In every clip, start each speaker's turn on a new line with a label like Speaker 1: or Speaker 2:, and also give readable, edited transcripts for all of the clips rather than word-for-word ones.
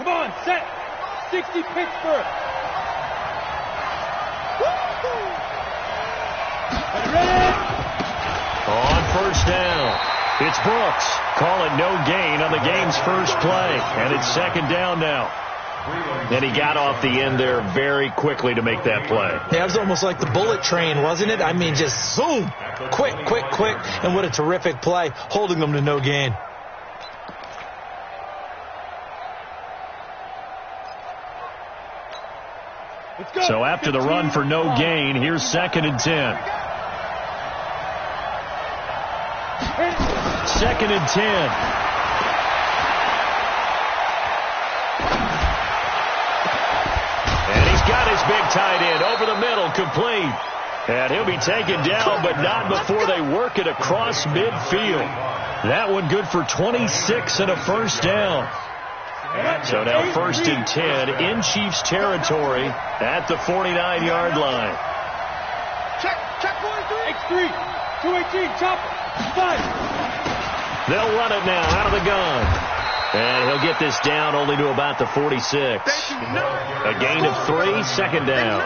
Speaker 1: Come on, set. 60 Pittsburgh. Ready?
Speaker 2: On first down, it's Brooks. Call it no gain on the game's first play. And it's second down now. And he got off the end there very quickly to make that play.
Speaker 3: Yeah, it was almost like the bullet train, wasn't it? I mean, just zoom. Quick. And what a terrific play, holding them to no gain.
Speaker 2: So after the run for no gain, here's second and 10. Second and 10. And he's got his big tight end over the middle, complete. And he'll be taken down, but not before they work it across midfield. That one good for 26 and a first down. So now first and 10 in Chiefs territory at the 49-yard line.
Speaker 1: Check, 3, 218, chopper, 5.
Speaker 2: They'll run it now out of the gun. And he'll get this down only to about the 46. A gain of 3, second down.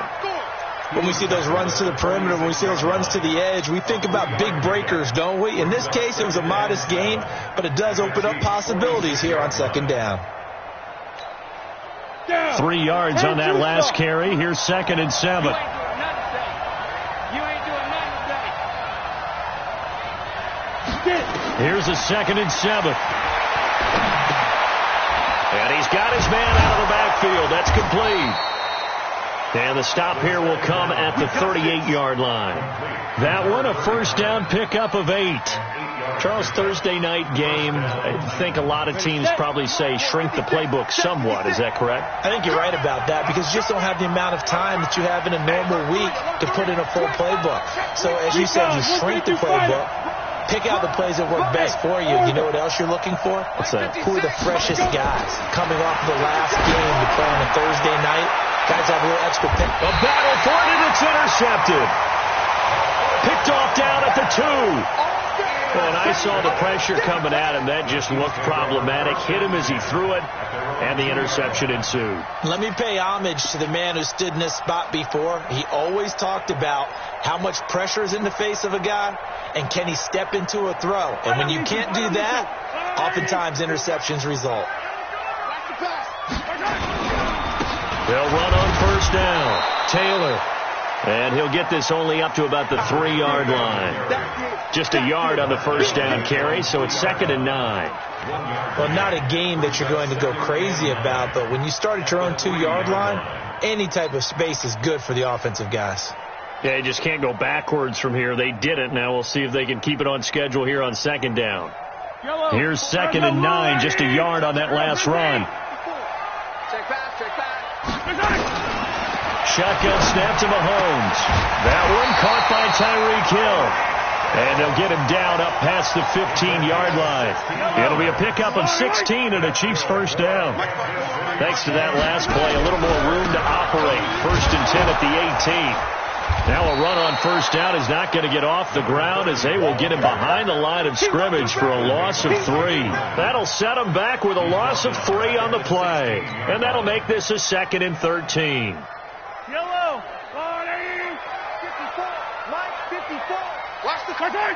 Speaker 3: When we see those runs to the perimeter, when we see those runs to the edge, we think about big breakers, don't we? In this case, it was a modest gain, but it does open up possibilities here on second down.
Speaker 2: 3 yards on that last carry. Here's second and 7.
Speaker 1: You ain't doing nothing today.
Speaker 2: Here's a second and 7. And he's got his man out of the backfield. That's complete. And the stop here will come at the 38-yard line. That one, a first down pickup of 8. Charles, Thursday night game, I think a lot of teams probably say shrink the playbook somewhat. Is that correct?
Speaker 3: I think you're right about that because you just don't have the amount of time that you have in a normal week to put in a full playbook. So as you said, you shrink the playbook, pick out the plays that work best for you. You know what else you're looking for?
Speaker 2: What's that?
Speaker 3: Who are the freshest guys coming off the last game to play on a Thursday night? Guys have a little extra pick.
Speaker 2: A battle for it, and it's intercepted. Picked off down at the 2. And I saw the pressure coming at him. That just looked problematic. Hit him as he threw it, and the interception ensued.
Speaker 3: Let me pay homage to the man who stood in this spot before. He always talked about how much pressure is in the face of a guy, and can he step into a throw. And when you can't do that, oftentimes interceptions result.
Speaker 2: They'll run on first down. Taylor. And he'll get this only up to about the 3-yard line. Just a yard on the first down carry, so it's second and 9.
Speaker 3: Well, not a game that you're going to go crazy about, but when you start at your own 2-yard line, any type of space is good for the offensive guys.
Speaker 2: Yeah, you just can't go backwards from here. They did it. Now we'll see if they can keep it on schedule here on second down. Here's second and 9, just a yard on that last run.
Speaker 1: Check back.
Speaker 2: Shotgun snap to Mahomes. That one caught by Tyreek Hill. And they'll get him down up past the 15-yard line. It'll be a pickup of 16 and a Chiefs first down. Thanks to that last play, a little more room to operate. First and 10 at the 18. Now a run on first down is not going to get off the ground as they will get him behind the line of scrimmage for a loss of 3. That'll set him back with a loss of 3 on the play. And that'll make this a second and 13.
Speaker 1: Yellow, 40, 54, Mike, 54. Watch the cartoon.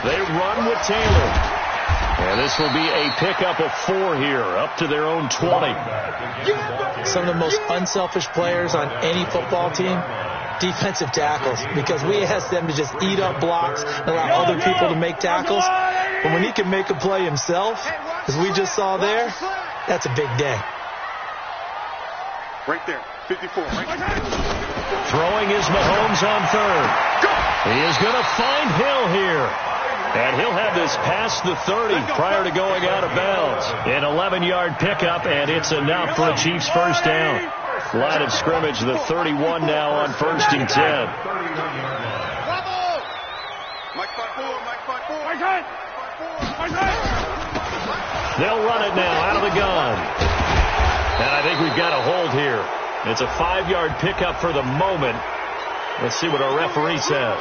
Speaker 2: They run with Taylor. And this will be a pickup of 4 here, up to their own 20.
Speaker 3: Some of the most unselfish players on any football team, defensive tackles, because we ask them to just eat up blocks and allow other people to make tackles. But when he can make a play himself, as we just saw there, that's a big day.
Speaker 1: Right there, 54. Right.
Speaker 2: Throwing is Mahomes on third. He is going to find Hill here. And he'll have this past the 30 prior to going out of bounds. An 11-yard pickup, and it's enough for a Chiefs first down. Line of scrimmage, the 31 now on first and 10. They'll run it now out of the gun. And I think we've got a hold here. It's a 5-yard pickup for the moment. Let's see what our referee says.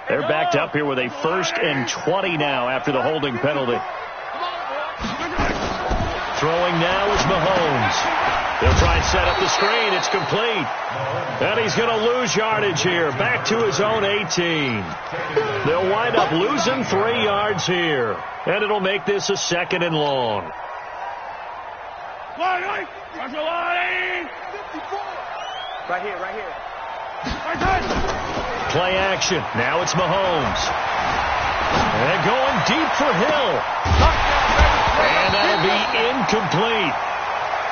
Speaker 2: They're backed up here with a 1st and 20 now after the holding penalty. Throwing now is Mahomes. They'll try and set up the screen. It's complete. And he's going to lose yardage here. Back to his own 18. They'll wind up losing 3 yards here. And it'll make this a 2nd and long.
Speaker 1: Right here.
Speaker 2: Play action. Now it's Mahomes. And going deep for Hill. And that'll be incomplete.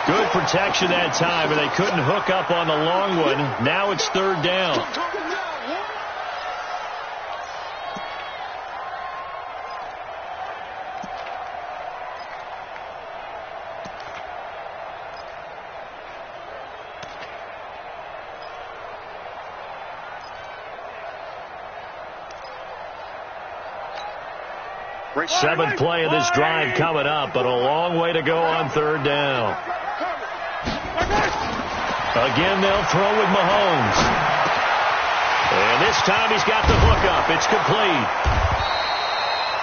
Speaker 2: Good protection that time, but they couldn't hook up on the long one. Now it's 3rd down. Seventh play of this drive coming up, but a long way to go on 3rd down. Again, they'll throw with Mahomes. And this time he's got the hook up. It's complete.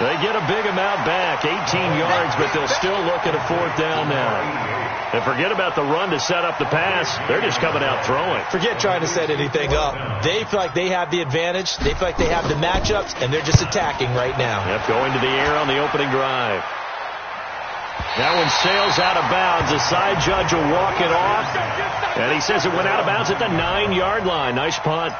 Speaker 2: They get a big amount back, 18 yards, but they'll still look at a 4th down now. And forget about the run to set up the pass. They're just coming out throwing.
Speaker 3: Forget trying to set anything up. They feel like they have the advantage. They feel like they have the matchups, and they're just attacking right now.
Speaker 2: Yep, going to the air on the opening drive. That one sails out of bounds. The side judge will walk it off. And he says it went out of bounds at the 9-yard line. Nice punt.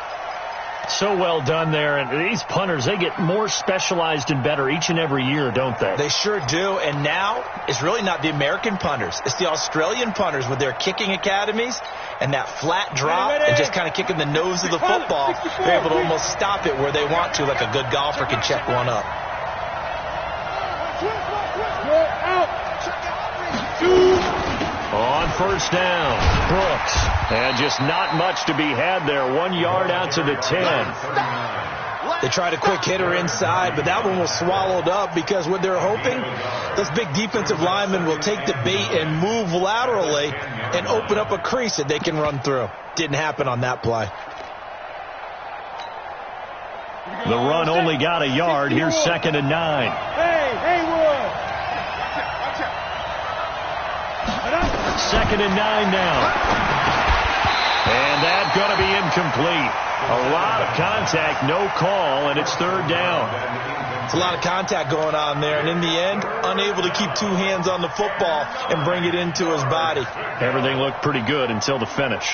Speaker 2: So well done there. And these punters, they get more specialized and better each and every year, don't they?
Speaker 3: They sure do. And now it's really not the American punters. It's the Australian punters with their kicking academies and that flat drop and just kind of kicking the nose of the football. They're able to almost stop it where they want to, like a good golfer can check one up.
Speaker 2: On 1st down, Brooks. And just not much to be had there. 1 yard out to the 10.
Speaker 3: They tried a quick hitter inside, but that one was swallowed up because what they're hoping, those big defensive linemen will take the bait and move laterally and open up a crease that they can run through. Didn't happen on that play.
Speaker 2: The run only got a yard. Here's 2nd and 9.
Speaker 1: Hey, Wood.
Speaker 2: 2nd and 9 now. And that's going to be incomplete. A lot of contact, no call, and it's 3rd down.
Speaker 3: It's a lot of contact going on there, and in the end, unable to keep 2 hands on the football and bring it into his body.
Speaker 2: Everything looked pretty good until the finish.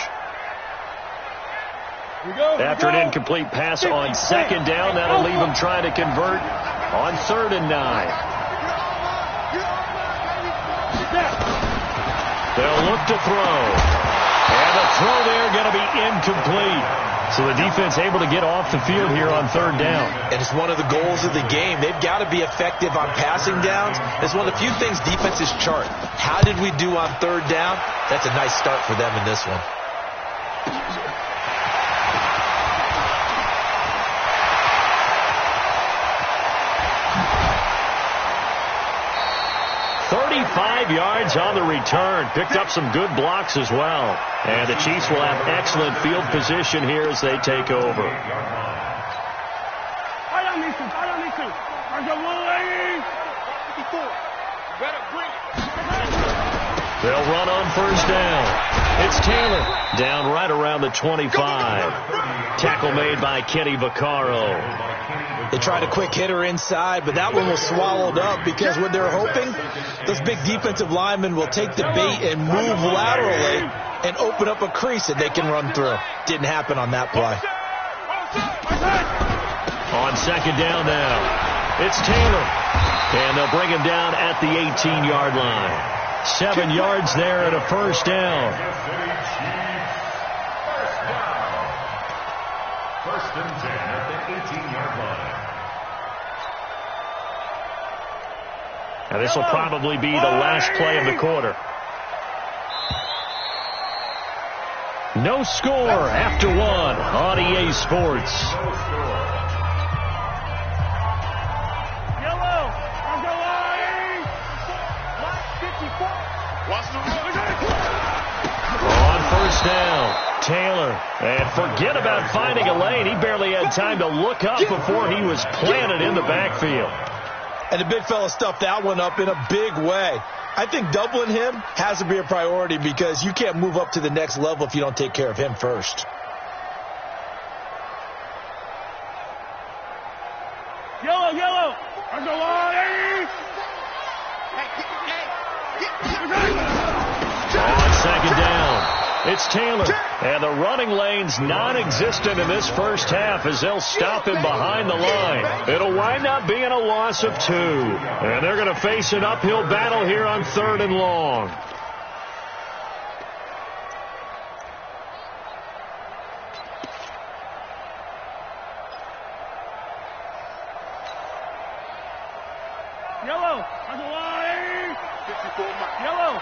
Speaker 2: After an incomplete pass on 2nd down, that'll leave him trying to convert on 3rd and 9. They'll look to throw. And the throw there going to be incomplete. So the defense able to get off the field here on 3rd down.
Speaker 3: And it's one of the goals of the game. They've got to be effective on passing downs. It's one of the few things defenses chart. How did we do on 3rd down? That's a nice start for them in this one.
Speaker 2: Yards on the return. Picked up some good blocks as well. And the Chiefs will have excellent field position here as they take over. They'll run on 1st down. It's Taylor down right around the 25. Tackle made by Kenny Vaccaro.
Speaker 3: They tried a quick hitter inside, but that one was swallowed up because what they're hoping, those big defensive linemen will take the bait and move laterally and open up a crease that they can run through. Didn't happen on that play.
Speaker 2: On 2nd down now, it's Taylor. And they'll bring him down at the 18-yard line. 7 yards there and a 1st down.
Speaker 4: 1st and 10 at the 18-yard line.
Speaker 2: Now this will probably be the last play of the quarter. No score after 1 on EA Sports. On 1st down, Taylor And forget about finding a lane. He barely had time to look up before he was planted in the backfield.
Speaker 3: And the big fella stuffed that one up in a big way. I think doubling him has to be a priority because you can't move up to the next level if you don't take care of him first.
Speaker 1: Yellow, yellow. On the line.
Speaker 2: On second down, it's Taylor. And the running lane's non-existent in this first half as they'll stop him behind the line. It'll wind up being a loss of 2. And they're going to face an uphill battle here on 3rd and long.
Speaker 1: Yellow. On the line. 54 miles. Yellow.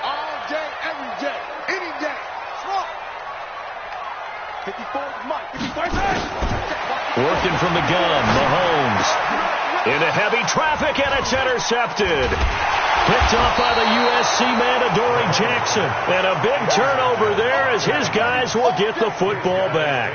Speaker 1: All day, every day, any day. Swap. 54 Mike. 54
Speaker 2: Working from the gun, Mahomes. Into heavy traffic, and it's intercepted. Picked off by the USC man, Adoree Jackson. And a big turnover there as his guys will get the football back.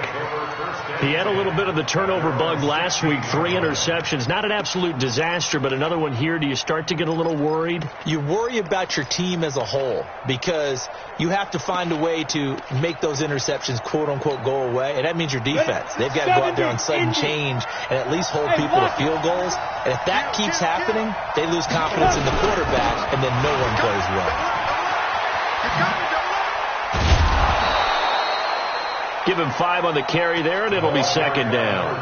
Speaker 2: He had a little bit of the turnover bug last week, 3 interceptions. Not an absolute disaster, but another one here. Do you start to get a little worried?
Speaker 3: You worry about your team as a whole because you have to find a way to make those interceptions, quote-unquote, go away, and that means your defense. They've got to go out there on sudden change and at least hold people to field goals. And if that keeps happening, they lose confidence in the quarterback, and then no one plays well.
Speaker 2: Give him 5 on the carry there, and it'll be second down.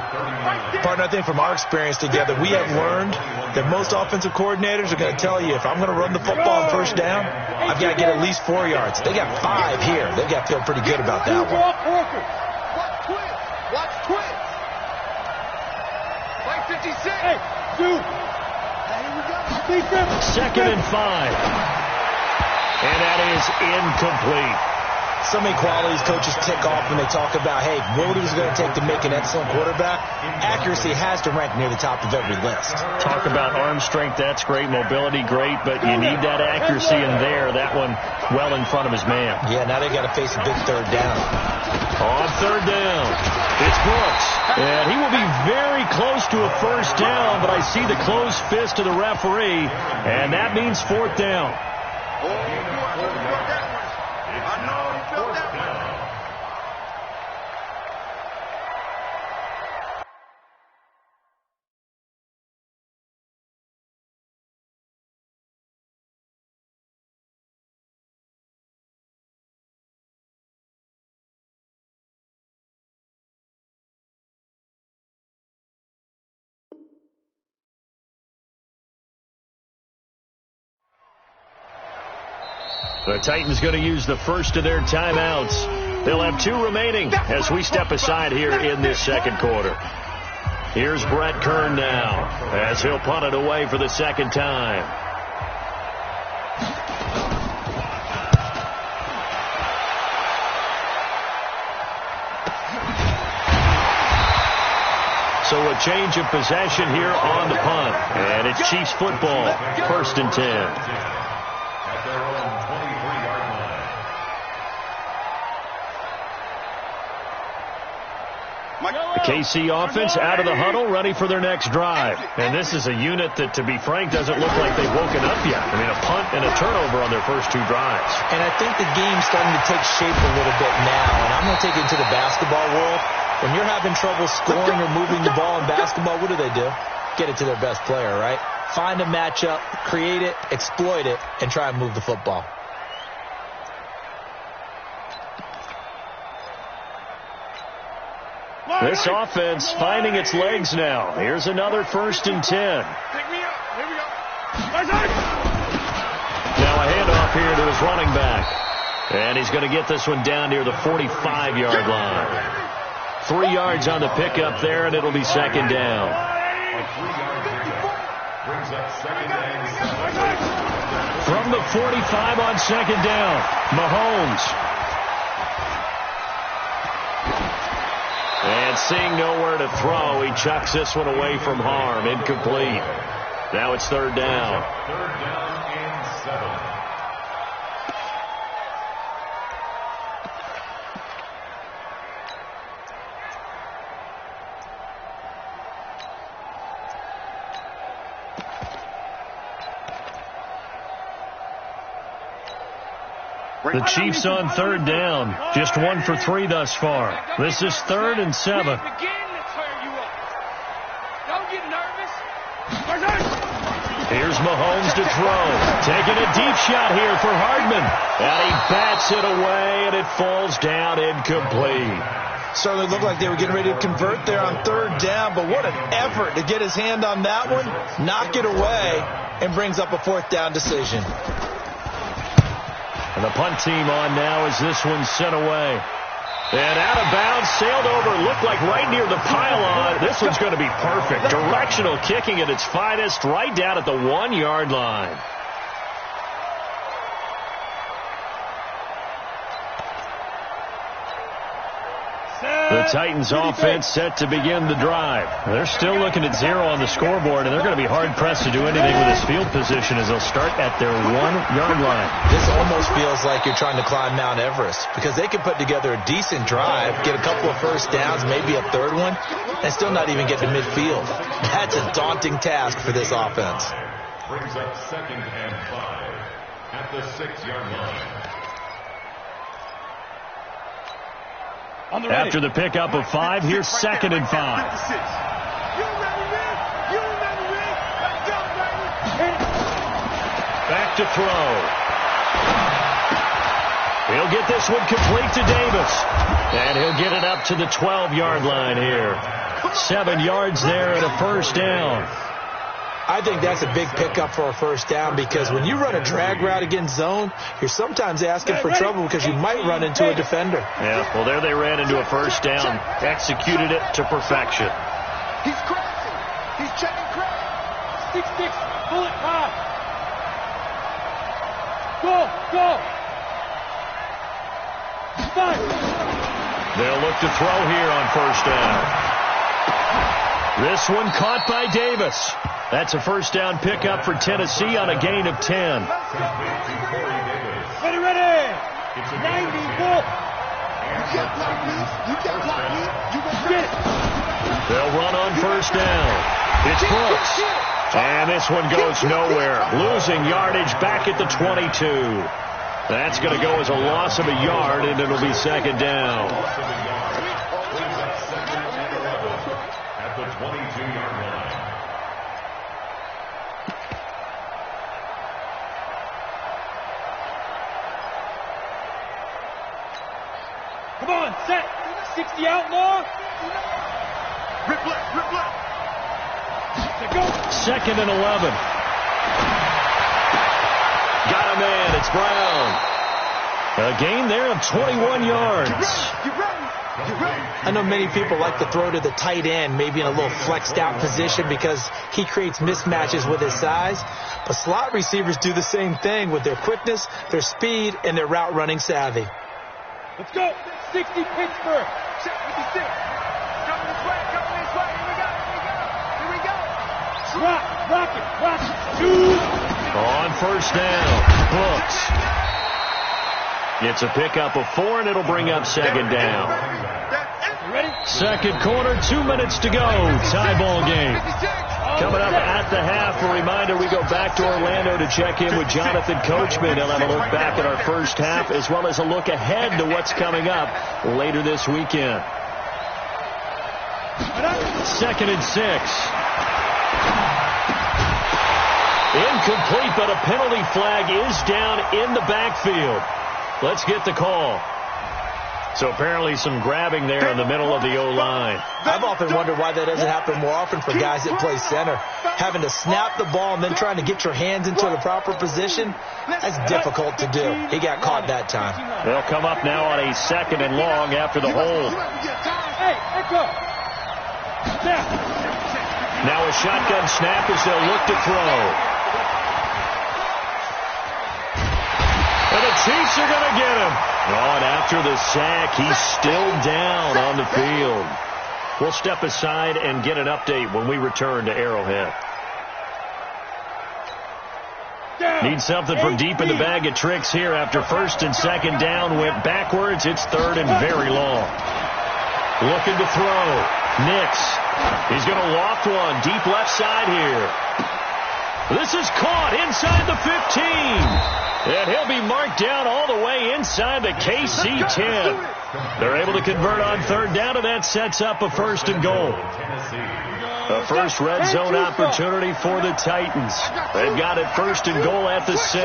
Speaker 3: Partner, I think from our experience together, we have learned that most offensive coordinators are going to tell you, if I'm going to run the football on first down, I've got to get at least 4 yards. They got 5 here. They've got to feel pretty good about that one.
Speaker 1: Watch twist. Play 56. Hey, dude. Here we go.
Speaker 2: Second and 5. And that is incomplete.
Speaker 3: So many qualities coaches tick off when they talk about, hey, what is it going to take to make an excellent quarterback? Accuracy has to rank near the top of every list.
Speaker 2: Talk about arm strength, that's great. Mobility, great. But you need that accuracy in there. That one well in front of his man.
Speaker 3: Yeah, now they got to face a big third down.
Speaker 2: On third down, it's Brooks. And he will be very close to a first down, but I see the closed fist of the referee, and that means 4th down. The Titans going to use the first of their timeouts. They'll have 2 remaining as we step aside here in this second quarter. Here's Brett Kern now as he'll punt it away for the second time. So a change of possession here on the punt. And it's Chiefs football, 1st and 10. The KC offense out of the huddle, ready for their next drive. And this is a unit that, to be frank, doesn't look like they've woken up yet. I mean, a punt and a turnover on their first 2 drives.
Speaker 3: And I think the game's starting to take shape a little bit now. And I'm going to take it into the basketball world. When you're having trouble scoring or moving the ball in basketball, what do? Get it to their best player, right? Find a matchup, create it, exploit it, and try and move the football.
Speaker 2: This offense finding its legs now. Here's another 1st and 10.
Speaker 1: Pick me up. Here we go.
Speaker 2: Now a handoff here to his running back. And he's going to get this one down near the 45-yard line. 3 yards on the pickup there, and it'll be second down. From the 45 on second down, Mahomes. And seeing nowhere to throw, he chucks this one away from harm. Incomplete. Now it's 3rd down.
Speaker 4: 3rd down and 7.
Speaker 2: The Chiefs on third down. Just 1 for 3 thus far. This is 3rd and 7. Here's Mahomes to throw. Taking a deep shot here for Hardman. And he bats it away, and it falls down incomplete.
Speaker 3: Certainly looked like they were getting ready to convert there on third down, but what an effort to get his hand on that one, knock it away, and brings up a 4th down decision.
Speaker 2: And the punt team on now as this one's sent away. And out of bounds, sailed over, looked like right near the pylon. This one's going to be perfect. Directional kicking at its finest, right down at the 1-yard line. The Titans offense set to begin the drive. They're still looking at 0 on the scoreboard, and they're going to be hard-pressed to do anything with this field position as they'll start at their 1-yard line.
Speaker 3: This almost feels like you're trying to climb Mount Everest because they can put together a decent drive, get a couple of first downs, maybe a third one, and still not even get to midfield. That's a daunting task for this offense.
Speaker 4: Brings up 2nd and 5 at the 6-yard line.
Speaker 2: After the pickup of 5, here's 2nd and 5. Back to throw. He'll get this one complete to Davis. And he'll get it up to the 12-yard line here. 7 yards there and a first down.
Speaker 3: I think that's a big pickup for a first down because when you run a drag route against zone, you're sometimes asking for trouble because you might run into a defender.
Speaker 2: Yeah, well, there they ran into a first down. Executed it to perfection.
Speaker 1: He's crossing. He's checking crack. 6-6, bullet pop. Go.
Speaker 2: They'll look to throw here on first down. This one caught by Davis. That's a first down pickup for Tennessee on a gain of 10.
Speaker 1: Ready. 94. You can't block me. You won't get it.
Speaker 2: They'll run on first down. It's Brooks. And this one goes nowhere. Losing yardage back at the 22. That's going to go as a loss of a yard, and it'll be 2nd down.
Speaker 4: At the 22-yard line.
Speaker 1: Come on, set. 60 out more. Rip left. Go.
Speaker 2: 2nd and 11. Got a man. It's Brown. A gain there of 21 yards.
Speaker 1: Get ready.
Speaker 3: I know many people like to throw to the tight end, maybe in a little flexed out position because he creates mismatches with his size. But slot receivers do the same thing with their quickness, their speed, and their route running savvy.
Speaker 1: Let's go. 60 Pittsburgh. 56. Coming this way. Here we go. Rock it. 2.
Speaker 2: On first down, Brooks. It's a pickup of 4, and it'll bring up 2nd down.
Speaker 1: Ready?
Speaker 2: Second quarter, 2 minutes to go. Tie ball game. Coming up at the half, a reminder, we go back to Orlando to check in with Jonathan Coachman. He'll have a look back at our first half as well as a look ahead to what's coming up later this weekend. 2nd and 6. Incomplete, but a penalty flag is down in the backfield. Let's get the call. So apparently some grabbing there in the middle of the O-line.
Speaker 3: I've often wondered why that doesn't happen more often for guys that play center. Having to snap the ball and then trying to get your hands into the proper position, that's difficult to do. He got caught that time.
Speaker 2: They'll come up now on a 2nd and long after the hold.
Speaker 1: Hey, echo.
Speaker 2: Now a shotgun snap as they'll look to throw. And the Chiefs are going to get him. Oh, and after the sack, he's still down on the field. We'll step aside and get an update when we return to Arrowhead. Need something from deep in the bag of tricks here after 1st and 2nd down went backwards. It's 3rd and very long. Looking to throw. Nix. He's going to loft one deep left side here. This is caught inside the 15. And he'll be marked down all the way inside the KC 10. They're able to convert on third down, and that sets up a first and goal. The first red zone opportunity for the Titans. They've got it first and goal at the 6. And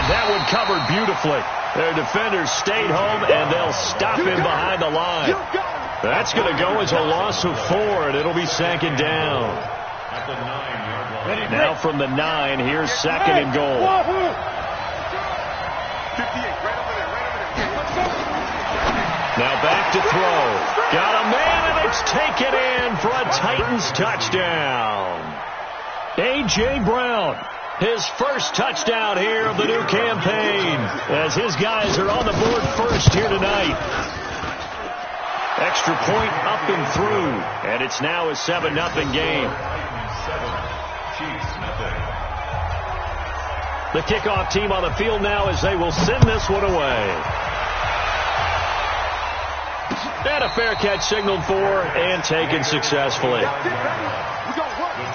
Speaker 2: that one covered beautifully. Their defenders stayed home, and they'll stop him behind the line. That's going to go as a loss of 4, and it'll be second down. Now from the 9, here's second and goal. Now back to throw. Got a man, and it's taken in for a Titans touchdown. A.J. Brown, his first touchdown here of the new campaign, as his guys are on the board first here tonight. Extra point up and through, and it's now a 7-0 game. The kickoff team on the field now as they will send this one away. And a fair catch signaled for and taken successfully.
Speaker 4: The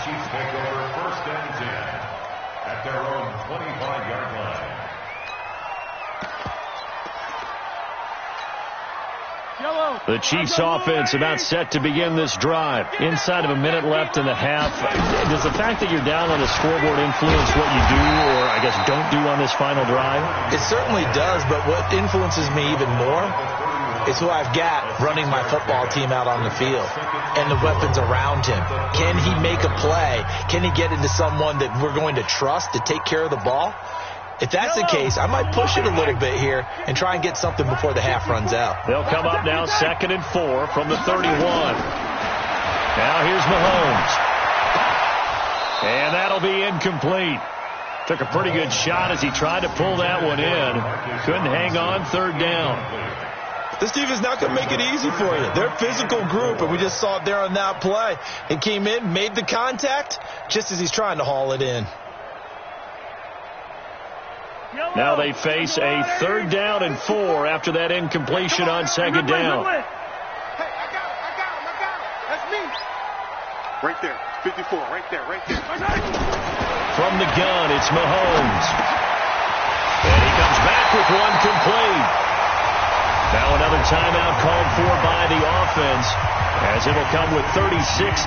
Speaker 4: Chiefs take over first and 10 at their own 25-yard line.
Speaker 2: The Chiefs offense about set to begin this drive. Inside of a minute left in the half. Does the fact that you're down on the scoreboard influence what you do, or I guess don't do on this final drive?
Speaker 3: It certainly does, but what influences me even more is who I've got running my football team out on the field and the weapons around him. Can he make a play? Can he get into someone that we're going to trust to take care of the ball? If that's the case, I might push it a little bit here and try and get something before the half runs out.
Speaker 2: They'll come up now 2nd and 4 from the 31. Now here's Mahomes. And that'll be incomplete. Took a pretty good shot as he tried to pull that one in. Couldn't hang on, third down.
Speaker 3: This defense not going to make it easy for you. They're a physical group, and we just saw it there on that play. He came in, made the contact, just as he's trying to haul it in.
Speaker 2: Now they face a 3rd down and 4 after that incompletion on 2nd down.
Speaker 1: Hey, I got him. That's me. Right there, 54, right there.
Speaker 2: From the gun, it's Mahomes. And he comes back with one complete. Now another timeout called for by the offense, as it'll come with 36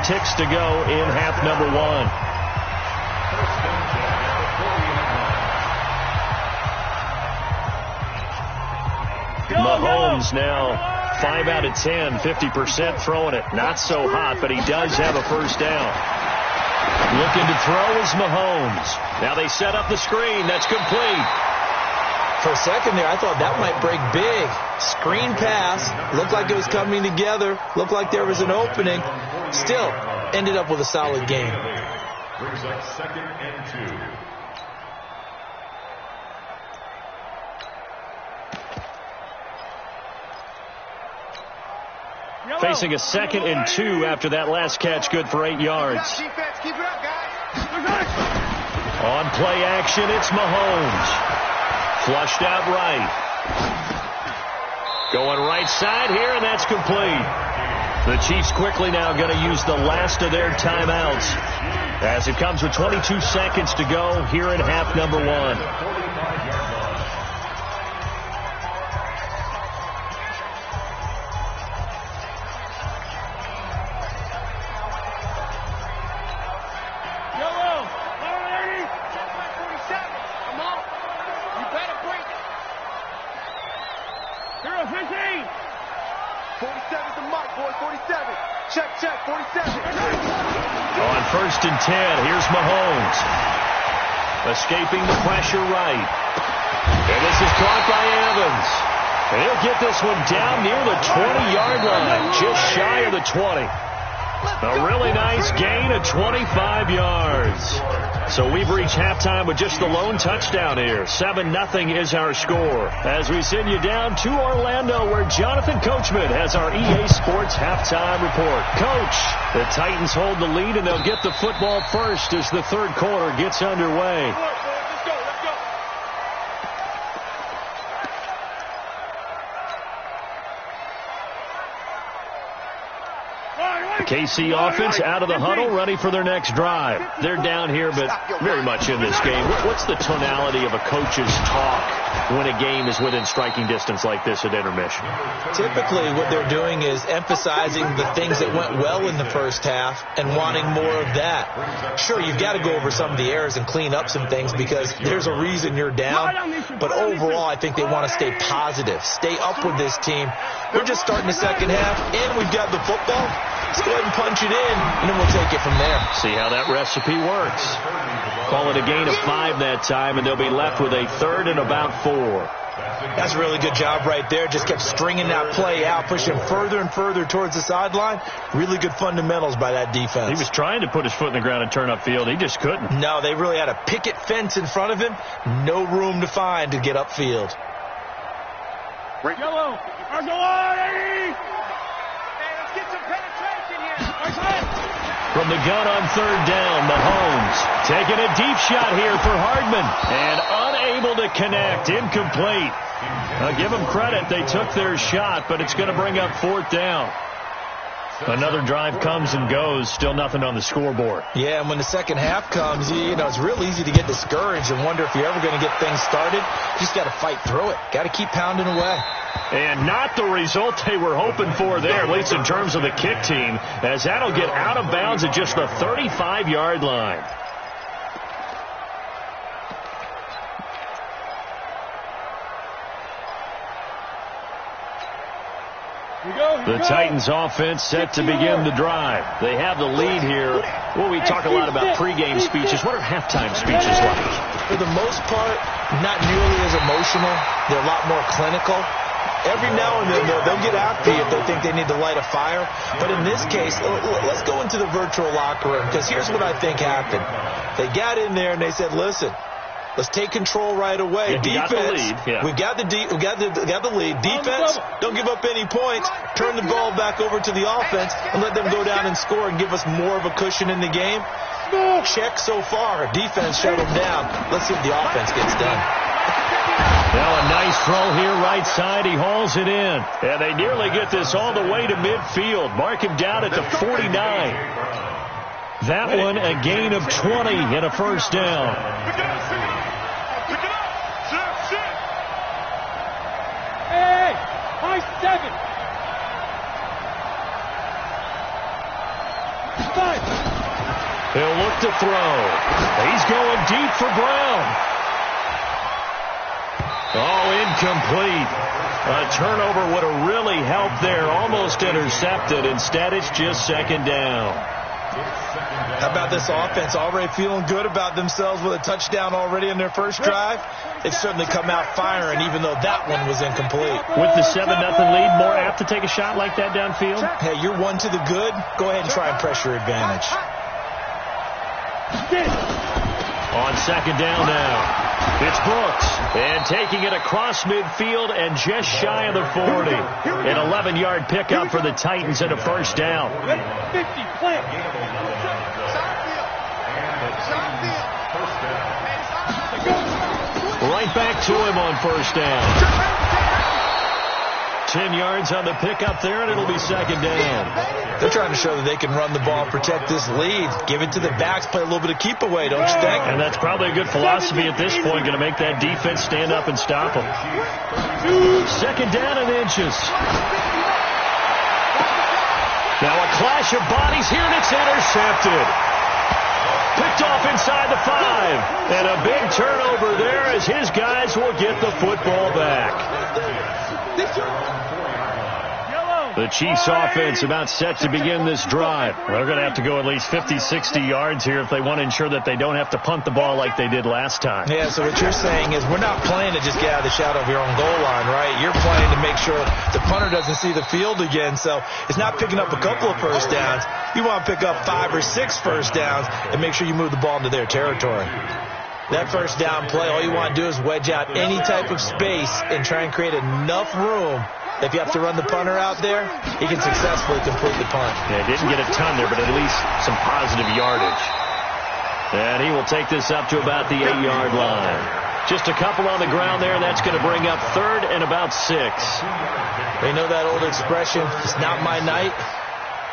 Speaker 2: ticks to go in half number 1. Mahomes now 5 out of 10, 50% throwing it. Not so hot, but he does have a first down. Looking to throw is Mahomes. Now they set up the screen. That's complete.
Speaker 3: For a second there, I thought that might break big. Screen pass. Looked like it was coming together. Looked like there was an opening. Still, ended up with a solid game.
Speaker 4: Brings up 2nd and 2.
Speaker 2: Facing a 2nd and 2 after that last catch, good for 8 yards.
Speaker 1: Keep it up, guys.
Speaker 2: On play action, it's Mahomes. Flushed out right. Going right side here, and that's complete. The Chiefs quickly now going to use the last of their timeouts, as it comes with 22 seconds to go here in half number 1. On 1st and 10, here's Mahomes. Escaping the pressure right. And this is caught by Evans. And he'll get this one down near the 20-yard line, just shy of the 20. A really nice gain of 25 yards. So we've reached halftime with just the lone touchdown here. 7-0 is our score. As we send you down to Orlando, where Jonathan Coachman has our EA Sports halftime report. Coach, the Titans hold the lead, and they'll get the football first as the 3rd quarter gets underway.
Speaker 1: Let's go.
Speaker 2: KC offense out of the huddle, ready for their next drive. They're down here, but very much in this game. What's the tonality of a coach's talk when a game is within striking distance like this at intermission?
Speaker 3: Typically, what they're doing is emphasizing the things that went well in the first half and wanting more of that. Sure, you've got to go over some of the errors and clean up some things because there's a reason you're down. But overall, I think they want to stay positive, stay up with this team. We're just starting the second half, and we've got the football. Let's go ahead and punch it in, and then we'll take it from there.
Speaker 2: See how that recipe works. Call it a gain of 5 that time, and they'll be left with a 3rd and about 4.
Speaker 3: That's a really good job right there. Just kept stringing that play out, pushing further and further towards the sideline. Really good fundamentals by that defense.
Speaker 2: He was trying to put his foot in the ground and turn upfield. He just couldn't.
Speaker 3: No, they really had a picket fence in front of him. No room to find to get upfield.
Speaker 1: Yellow. Hey, let's get some penetration here.
Speaker 2: From the gun on 3rd down, Mahomes taking a deep shot here for Hardman and unable to connect. Incomplete. I'll give them credit. They took their shot, but it's going to bring up 4th down. Another drive comes and goes. Still nothing on the scoreboard.
Speaker 3: Yeah, and when the second half comes, you know, it's real easy to get discouraged and wonder if you're ever going to get things started. You just got to fight through it. Got to keep pounding away.
Speaker 2: And not the result they were hoping for there, at least in terms of the kick team, as that'll get out of bounds at just the 35-yard line. The Titans offense set to begin the drive. They have the lead here. Well, we talk a lot about pregame speeches. What are halftime speeches like?
Speaker 3: For the most part, not nearly as emotional. They're a lot more clinical. Every now and then, they'll get after you if they think they need to light a fire. But in this case, let's go into the virtual locker room, because here's what I think happened. They got in there and they said, listen, let's take control right away.
Speaker 2: Yeah,
Speaker 3: defense, we've got the lead. Defense, don't give up any points. Turn the ball back over to the offense and let them go down and score and give us more of a cushion in the game. Check so far. Defense shut them down. Let's see if the offense gets done.
Speaker 2: Now a nice throw here, right side. He hauls it in. And they nearly get this all the way to midfield. Mark him down at the 49. That one a gain of 20 and a 1st down.
Speaker 1: Hey, high 7. 5.
Speaker 2: He'll look to throw. He's going deep for Brown. Oh, incomplete. A turnover would have really helped there. Almost intercepted. Instead, it's just 2nd down.
Speaker 3: How about this offense? Already feeling good about themselves with a touchdown already in their first drive. They've certainly come out firing, even though that one was incomplete.
Speaker 2: With the 7-0 lead, more apt to take a shot like that downfield?
Speaker 3: Hey, you're one to the good. Go ahead and try and press your advantage.
Speaker 2: On 2nd down now. It's Brooks, and taking it across midfield and just shy of the 40. An 11-yard pickup for the Titans and a 1st down.
Speaker 1: 50, play.
Speaker 2: Right back to him on 1st down. 10 yards on the pickup there, and it'll be 2nd down.
Speaker 3: They're trying to show that they can run the ball and protect this lead. Give it to the backs, play a little bit of keep away, don't you think?
Speaker 2: And that's probably a good philosophy at this point, going to make that defense stand up and stop them. 2nd down and inches. Now a clash of bodies here, and it's intercepted. Picked off inside the 5. And a big turnover there as his guys will get the football back. The Chiefs offense about set to begin this drive. They're going to have to go at least 50, 60 yards here if they want to ensure that they don't have to punt the ball like they did last time.
Speaker 3: Yeah, so what you're saying is we're not playing to just get out of the shadow of your own goal line, right? You're playing to make sure the punter doesn't see the field again. So it's not picking up a couple of 1st downs. You want to pick up 5 or 6 1st downs and make sure you move the ball into their territory. That 1st down play, all you want to do is wedge out any type of space and try and create enough room. If you have to run the punter out there, he can successfully complete the punt.
Speaker 2: Yeah, didn't get a ton there, but at least some positive yardage. And he will take this up to about the 8-yard line. Just a couple on the ground there. That's going to bring up 3rd and about 6.
Speaker 3: They know that old expression, it's not my night.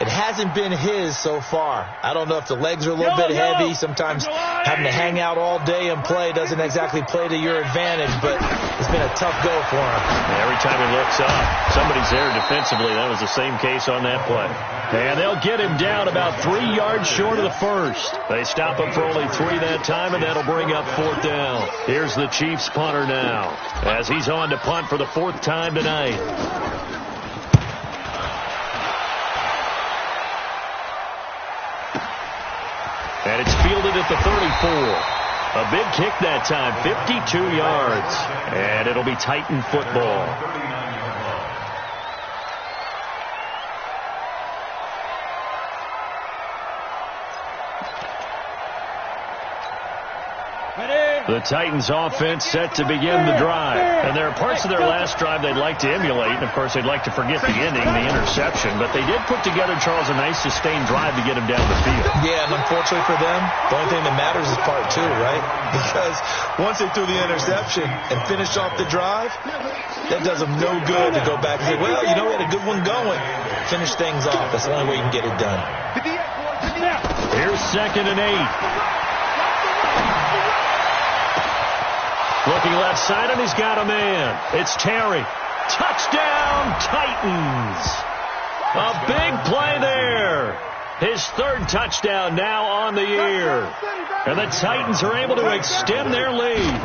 Speaker 3: It hasn't been his so far. I don't know if the legs are a little bit heavy. Sometimes having to hang out all day and play doesn't exactly play to your advantage, but it's been a tough go for him.
Speaker 2: Every time he looks up, somebody's there defensively. That was the same case on that play. And they'll get him down about 3 yards short of the first. They stop him for only 3 that time, and that'll bring up 4th down. Here's the Chiefs punter now, as he's on to punt for the 4th time tonight. And it's fielded at the 34. A big kick that time, 52 yards. And it'll be Titan football. The Titans offense set to begin the drive. And there are parts of their last drive they'd like to emulate. And, of course, they'd like to forget the ending, the interception. But they did put together, Charles, a nice sustained drive to get him down the field.
Speaker 3: Yeah, and unfortunately for them, the only thing that matters is part 2, right? Because once they threw the interception and finished off the drive, that does them no good to go back and say, well, you know, we had a good one going. Finish things off. That's the only way you can get it done.
Speaker 2: Here's 2nd and 8. Looking left side, and he's got a man. It's Terry. Touchdown, Titans. A big play there. His 3rd touchdown now on the year. And the Titans are able to extend their lead.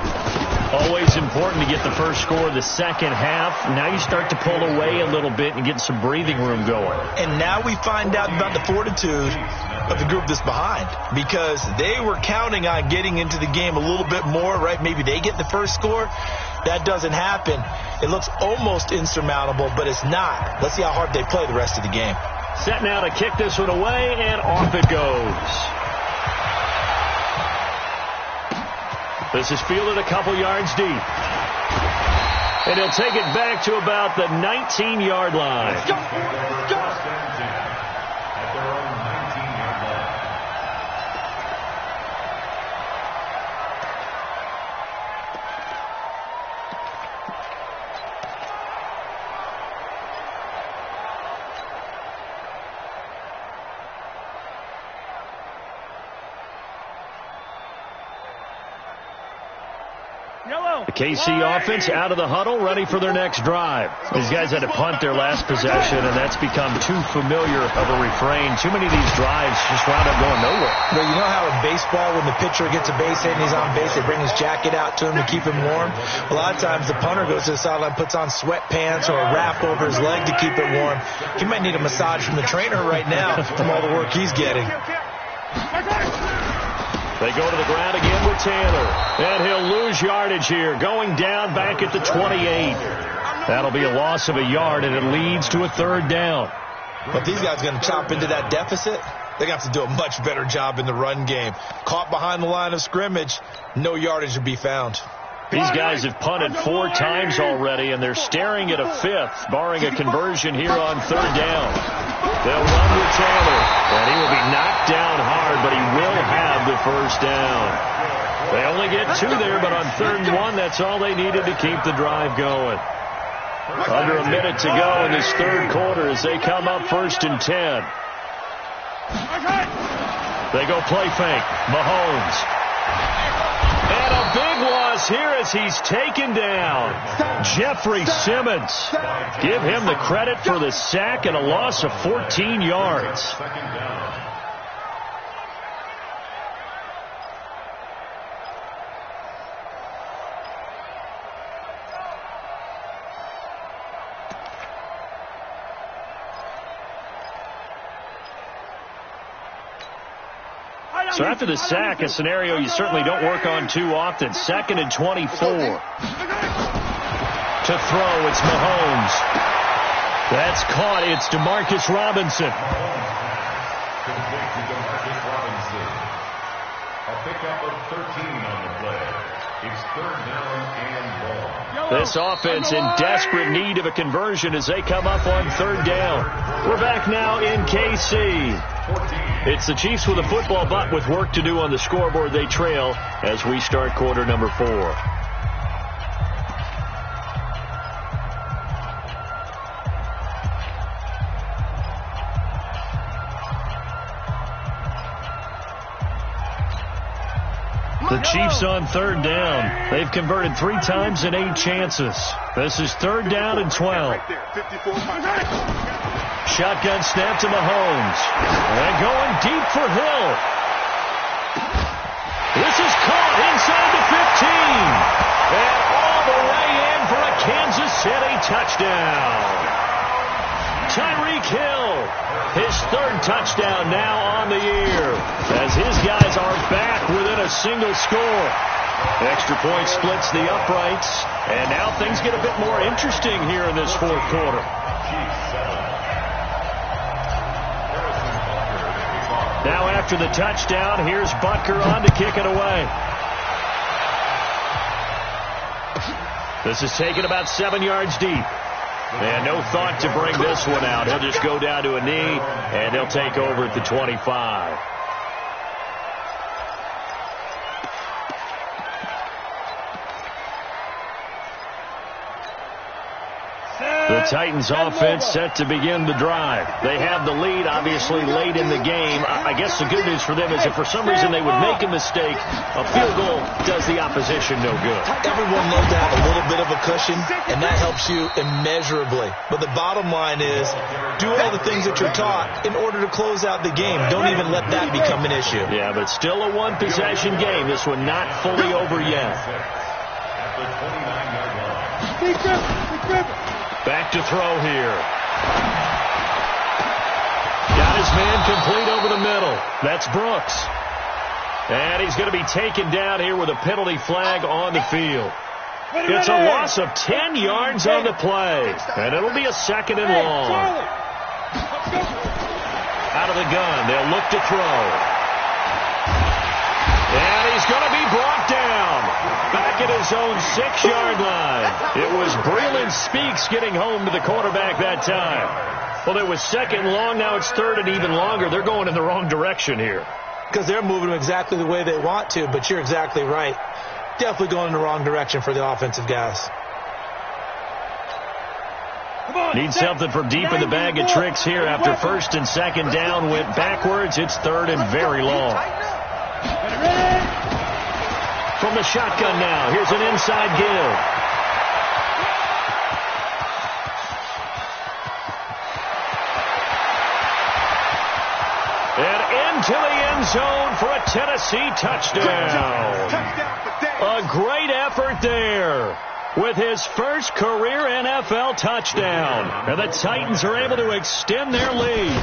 Speaker 2: Always important to get the first score of the second half. Now you start to pull away a little bit and get some breathing room going.
Speaker 3: And now we find out about the fortitude of the group that's behind, because they were counting on getting into the game a little bit more, right? Maybe they get the first score. That doesn't happen. It looks almost insurmountable, but it's not. Let's see how hard they play the rest of the game.
Speaker 2: Set now to kick this one away, and off it goes. This is fielded a couple yards deep. And he'll take it back to about the 19-yard line. Go! The KC offense out of the huddle, ready for their next drive. These guys had to punt their last possession, and that's become too familiar of a refrain. Too many of these drives just wound up going nowhere.
Speaker 3: Well, you know how in baseball, when the pitcher gets a base hit and he's on base, they bring his jacket out to him to keep him warm? A lot of times the punter goes to the sideline, puts on sweatpants or a wrap over his leg to keep it warm. He might need a massage from the trainer right now from all the work he's getting.
Speaker 2: They go to the ground again with Taylor. And he'll lose yardage here, going down back at the 28. That'll be a loss of a yard, and it leads to a 3rd down.
Speaker 3: But these guys are going to chop into that deficit. They got to do a much better job in the run game. Caught behind the line of scrimmage, no yardage to be found.
Speaker 2: These guys have punted 4 times already, and they're staring at a 5th, barring a conversion here on 3rd down. They'll run with Taylor, and he will be knocked down hard, but he will have the 1st down. They only get 2 there, but on 3rd and 1, that's all they needed to keep the drive going. Under a minute to go in this 3rd quarter as they come up 1st and 10. They go play fake. Mahomes. And a big loss here as he's taken down. Jeffrey Simmons. Give him the credit for the sack and a loss of 14 yards. So after the sack, a scenario you certainly don't work on too often. 2nd and 24. To throw, it's Mahomes. That's caught. It's Demarcus Robinson.
Speaker 4: A pickup of 13 on the play. It's 3rd down and long.
Speaker 2: This offense in desperate need of a conversion as they come up on 3rd down. We're back now in KC. It's the Chiefs with a football, but with work to do on the scoreboard. They trail as we start quarter number 4. The Chiefs on third down. They've converted 3 times in 8 chances. This is third down and 12. Shotgun snap to Mahomes. And going deep for Hill. This is caught inside the 15. And all the way in for a Kansas City touchdown. Tyreek Hill, his 3rd touchdown now on the year, as his guys are back within a single score. Extra point splits the uprights, and now things get a bit more interesting here in this 4th quarter. Now after the touchdown, here's Butker on to kick it away. This is taken about 7 yards deep. And no thought to bring this one out. He'll just go down to a knee, and he'll take over at the 25. The Titans offense set to begin the drive. They have the lead, obviously, late in the game. I guess the good news for them is if for some reason they would make a mistake, a field goal does the opposition no good.
Speaker 3: Everyone loves to have a little bit of a cushion, and that helps you immeasurably. But the bottom line is, do all the things that you're taught in order to close out the game. Don't even let that become an issue.
Speaker 2: Yeah, but still a one-possession game. This one not fully over yet. Back to throw here. Got his man complete over the middle. That's Brooks. And he's going to be taken down here with a penalty flag on the field. It's a loss of 10 yards on the play. And it'll be a 2nd and long. Out of the gun. They'll look to throw. And he's going to be brought down. Back at his own 6-yard line. It was Breland Speaks getting home to the quarterback that time. Well, it was 2nd and long. Now it's 3rd and even longer. They're going in the wrong direction here.
Speaker 3: Because they're moving exactly the way they want to, but you're exactly right. Definitely going in the wrong direction for the offensive guys.
Speaker 2: Need something from deep in the bag of tricks here after 1st and 2nd down went backwards. It's 3rd and very long. From the shotgun now, here's an inside give. And into the end zone for a Tennessee touchdown. A great effort there with his first career NFL touchdown. And the Titans are able to extend their lead.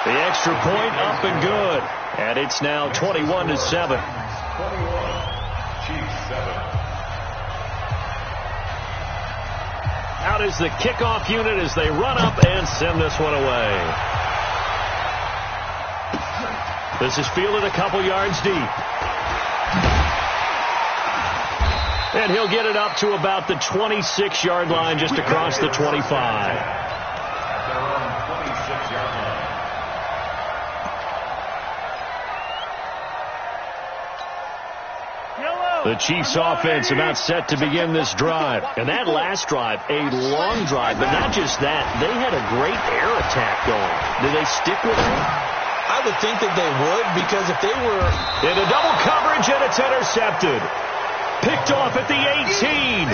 Speaker 2: The extra point up and good. And it's now 21-7. Out is the kickoff unit as they run up and send this one away. This is fielded a couple yards deep. And he'll get it up to about the 26-yard line just across the 25. The Chiefs offense about set to begin this drive. And that last drive, a long drive, but not just that. They had a great air attack going. Do they stick with it?
Speaker 3: I would think that they would, because if they were
Speaker 2: in a double coverage and it's intercepted. Picked off at the 18.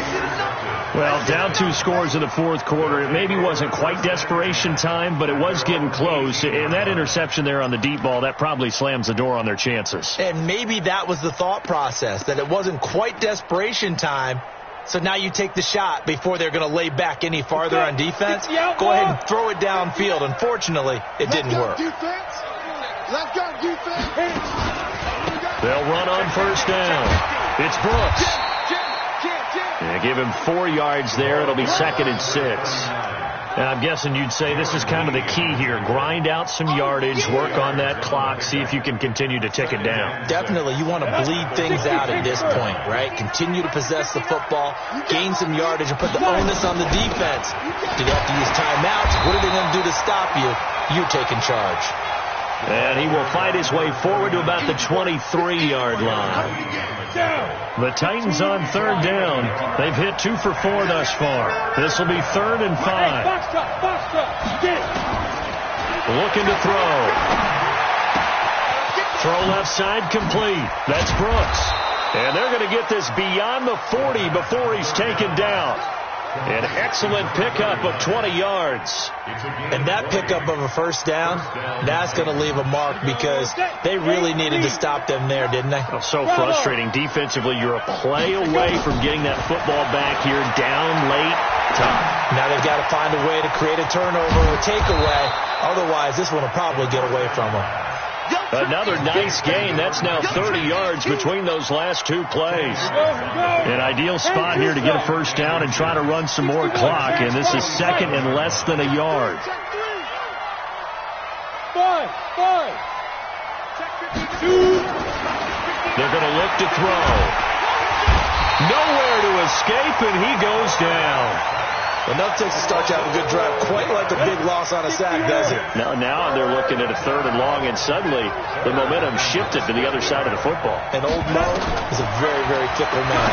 Speaker 2: Well, down 2 scores in the 4th quarter. It maybe wasn't quite desperation time, but it was getting close. And that interception there on the deep ball, that probably slams the door on their chances.
Speaker 3: And maybe that was the thought process, that it wasn't quite desperation time. So now you take the shot before they're going to lay back any farther on defense. Go ahead and throw it downfield. Unfortunately, it didn't work.
Speaker 2: They'll run on 1st down. It's Brooks. Yeah, give him 4 yards there. It'll be 2nd and 6. And I'm guessing you'd say this is kind of the key here. Grind out some yardage, work on that clock, see if you can continue to tick it down.
Speaker 3: Definitely. You want to bleed things out at this point, right? Continue to possess the football, gain some yardage, and put the onus on the defense. Do they have to use timeouts? What are they going to do to stop you? You're taking charge.
Speaker 2: And he will fight his way forward to about the 23-yard line. The Titans on 3rd down. They've hit 2 for 4 thus far. This will be 3rd and 5. Looking to throw. Throw left side complete. That's Brooks. And they're going to get this beyond the 40 before he's taken down. An excellent pickup of 20 yards.
Speaker 3: And that pickup of a first down, that's going to leave a mark because they really needed to stop them there, didn't they?
Speaker 2: Oh, so frustrating. Defensively, you're a play away from getting that football back here, down late. Tough.
Speaker 3: Now they've got to find a way to create a turnover or takeaway. Otherwise, this one will probably get away from them.
Speaker 2: Another nice gain. That's now 30 yards between those last two plays. An ideal spot here to get a first down and try to run some more clock, and this is second and less than a yard. They're going to look to throw. Nowhere to escape, and he goes down.
Speaker 3: Enough takes to start to have a good drive. Quite like a big loss on a sack, does it?
Speaker 2: Now they're looking at a third and long, and suddenly the momentum shifted to the other side of the football.
Speaker 3: And old Mo is a very, very fickle man.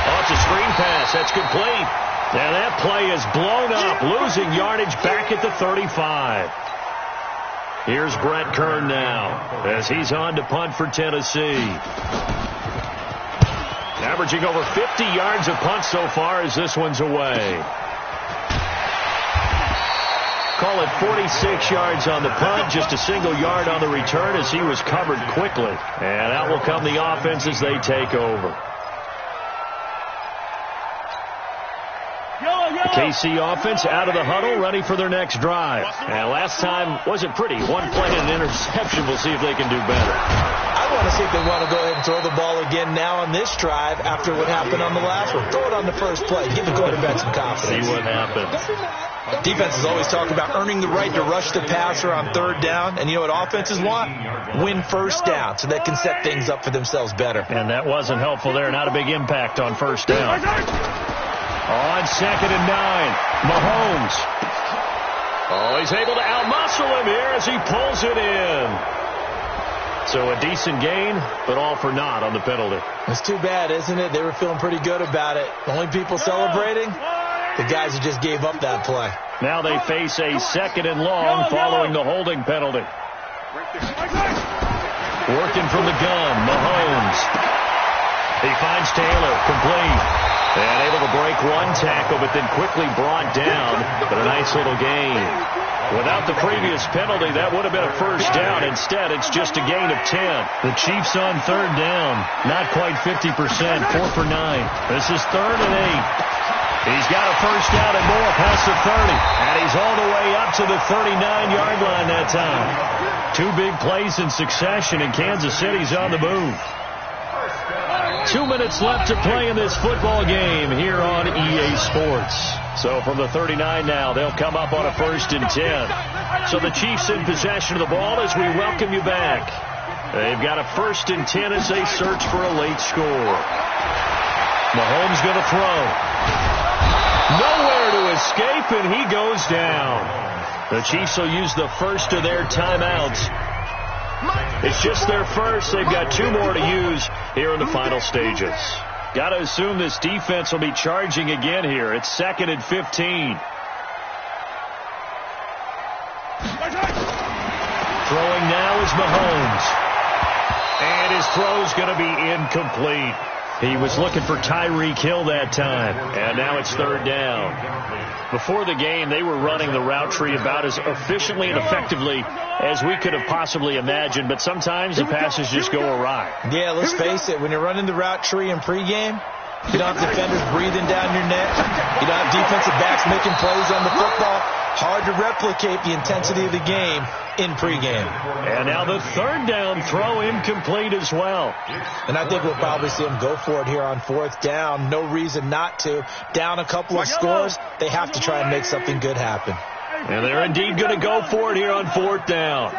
Speaker 2: Oh, it's a screen pass. That's complete. And that play is blown up, losing yardage back at the 35. Here's Brett Kern now as he's on to punt for Tennessee. Averaging over 50 yards of punt so far as this one's away. Call it 46 yards on the punt, just a single yard on the return as he was covered quickly. And out will come the offense as they take over. The KC offense out of the huddle, ready for their next drive. And last time wasn't pretty. One play and an interception. We'll see if they can do better.
Speaker 3: I want to see if they want to go ahead and throw the ball again now on this drive after what happened on the last one. Throw it on the first play. Give the quarterback some confidence.
Speaker 2: See what happens.
Speaker 3: Defenses always talk about earning the right to rush the passer on third down. And you know what offenses want? Win first down so they can set things up for themselves better.
Speaker 2: And that wasn't helpful there. Not a big impact on first down. On second and 9, Mahomes. Oh, he's able to outmuscle him here as he pulls it in. So a decent gain, but all for naught on the penalty.
Speaker 3: It's too bad, isn't it? They were feeling pretty good about it. The only people celebrating, the guys who just gave up that play.
Speaker 2: Now they face a second and long following the holding penalty. Working from the gun, Mahomes. He finds Taylor, complete. And able to break one tackle, but then quickly brought down. But a nice little gain. Without the previous penalty, that would have been a first down. Instead, it's just a gain of 10. The Chiefs on third down. Not quite 50%, 4 for 9. This is third and 8. He's got a first down and more past the 30. And he's all the way up to the 39-yard line that time. Two big plays in succession, and Kansas City's on the move. 2 minutes left to play in this football game here on EA Sports. So from the 39 now, they'll come up on a 1st and 10. So the Chiefs in possession of the ball as we welcome you back. They've got a 1st and 10 as they search for a late score. Mahomes going to throw. Nowhere to escape, and he goes down. The Chiefs will use the first of their timeouts. It's just their first. They've got 2 more to use here in the final stages. Got to assume this defense will be charging again here. It's 2nd and 15. Throwing now is Mahomes. And his throw's going to be incomplete. He was looking for Tyreek Hill that time. And now it's 3rd down. Before the game, they were running the route tree about as efficiently and effectively as we could have possibly imagined. But sometimes the passes just go awry.
Speaker 3: Yeah, let's face it. When you're running the route tree in pregame, you don't have defenders breathing down your neck. You don't have defensive backs making plays on the football. Hard to replicate the intensity of the game in pregame.
Speaker 2: And now the 3rd down throw incomplete as well.
Speaker 3: And I think we'll probably see them go for it here on 4th down. No reason not to. Down a couple of scores, they have to try and make something good happen.
Speaker 2: And they're indeed going to go for it here on 4th down.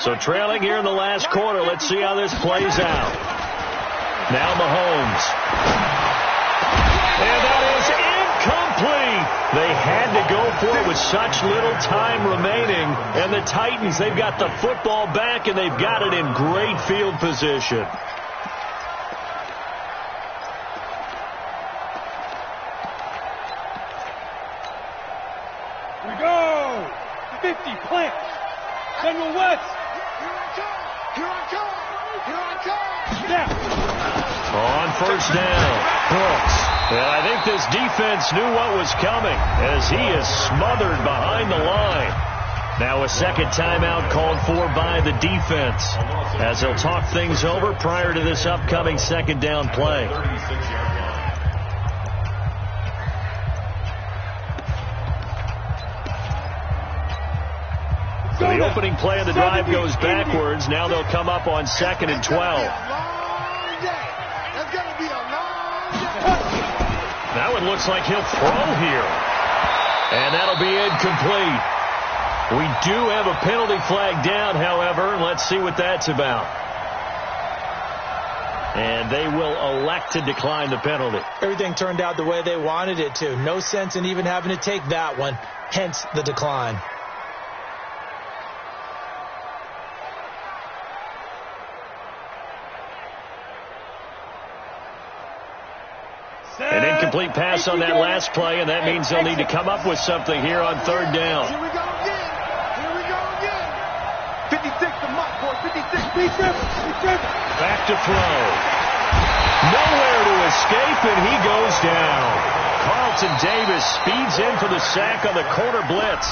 Speaker 2: So trailing here in the last quarter, let's see how this plays out. Now Mahomes. And that is incomplete. They had to go for it with such little time remaining. And the Titans, they've got the football back, and they've got it in great field position.
Speaker 1: We go. 50, plant. General West. Here I come. Here I come.
Speaker 2: Yeah. On first down, Brooks. And I think this defense knew what was coming as he is smothered behind the line. Now a second timeout called for by the defense as they'll talk things over prior to this upcoming second down play. So the opening play of the drive goes backwards. Now they'll come up on 2nd and 12. That one looks like he'll throw here. And that'll be incomplete. We do have a penalty flag down, however. Let's see what that's about. And they will elect to decline the penalty.
Speaker 3: Everything turned out the way they wanted it to. No sense in even having to take that one. Hence the decline.
Speaker 2: An incomplete pass on that last play, and that means they'll need to come up with something here on third down.
Speaker 1: Here we go again. Here we go again. 56 to Mike, boy. 56. Be driven.
Speaker 2: Back to throw. Nowhere to escape, and he goes down. Carlton Davis speeds in for the sack on the corner blitz.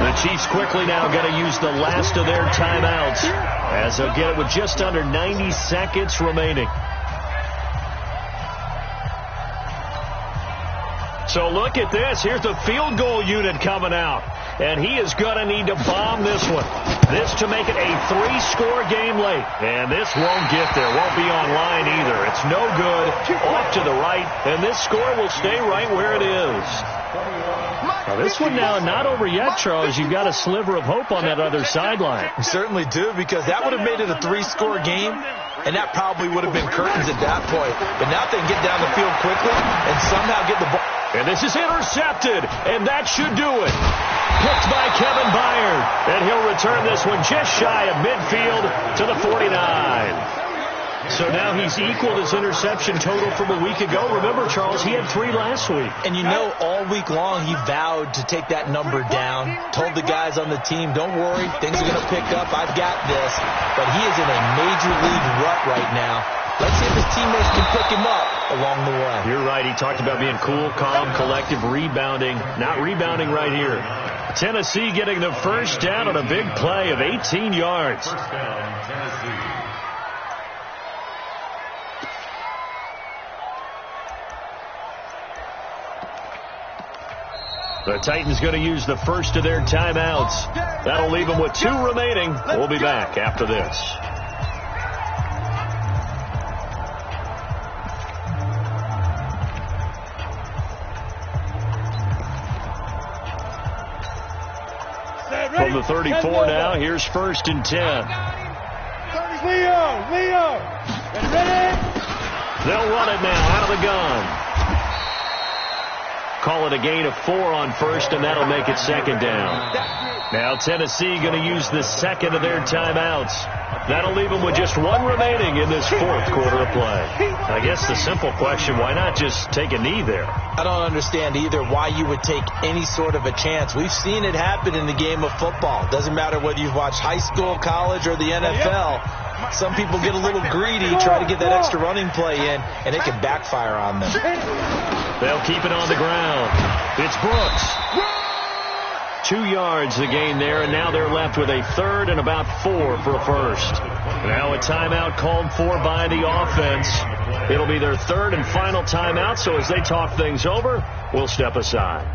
Speaker 2: The Chiefs quickly now going to use the last of their timeouts as they'll get it with just under 90 seconds remaining. So look at this. Here's the field goal unit coming out. And he is going to need to bomb this one. This to make it a 3-score game late. And this won't get there. Won't be online either. It's no good. Off to the right. And this score will stay right where it is. Now this one now not over yet, Charles. You've got a sliver of hope on that other sideline.
Speaker 3: You certainly do, because that would have made it a 3-score game. And that probably would have been curtains at that point. But now if they can get down the field quickly and somehow get the ball.
Speaker 2: And this is intercepted, and that should do it. Picked by Kevin Byard, and he'll return this one just shy of midfield to the 49. So now he's equaled his interception total from a week ago. Remember, Charles, he had 3 last week.
Speaker 3: And you know, all week long he vowed to take that number down. Told the guys on the team, don't worry, things are going to pick up. I've got this. But he is in a major league rut right now. Let's see if his teammates can pick him up along the way.
Speaker 2: You're right. He talked about being cool, calm, collective, rebounding. Not rebounding right here. Tennessee getting the first down on a big play of 18 yards.
Speaker 4: First down, Tennessee.
Speaker 2: The Titans going to use the first of their timeouts. That'll leave them with 2 remaining. We'll be back after this. From the 34 now, here's 1st and 10.
Speaker 1: Leo. Ready?
Speaker 2: They'll run it now out of the gun. Call it a gain of 4 on first, and that'll make it 2nd down. Now Tennessee going to use the second of their timeouts. That'll leave them with just 1 remaining in this 4th quarter of play. I guess the simple question, why not just take a knee there?
Speaker 3: I don't understand either why you would take any sort of a chance. We've seen it happen in the game of football. Doesn't matter whether you've watched high school, college, or the NFL. Some people get a little greedy, try to get that extra running play in, and it can backfire on them.
Speaker 2: They'll keep it on the ground. It's Brooks. 2 yards the gain there, and now they're left with a 3rd and about 4 for a first. Now a timeout called for by the offense. It'll be their 3rd and final timeout, so as they talk things over, we'll step aside.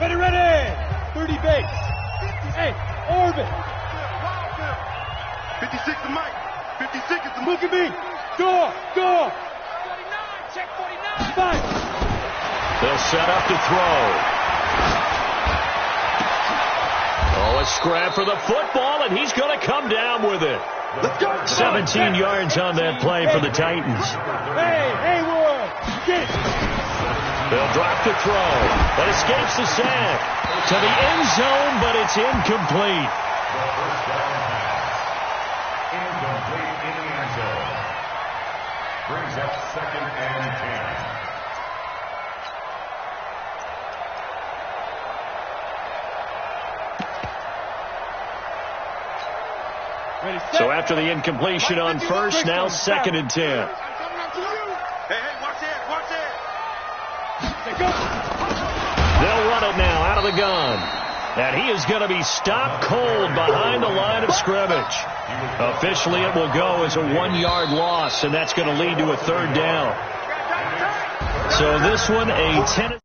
Speaker 1: Ready. 30 base. Hey, Orbit. 56 to Mike. 56 is the look at me. Go. 49. Check 49. Five.
Speaker 2: They'll set up to throw. Oh, a scrap for the football, and he's going to come down with it.
Speaker 1: Let's go.
Speaker 2: 17 yards on that play for the Titans.
Speaker 1: Hey, Wood. Get it.
Speaker 2: They'll drop to throw. That escapes the sack. To the end zone, but it's incomplete.
Speaker 4: Incomplete in the end zone. Brings up 2nd and 10.
Speaker 2: So after the incompletion on first, now 2nd and 10.
Speaker 1: Hey, watch it, watch it.
Speaker 2: They'll run it now out of the gun. And he is going to be stopped cold behind the line of scrimmage. Officially, it will go as a 1-yard loss, and that's going to lead to a 3rd down. So this one, a 10.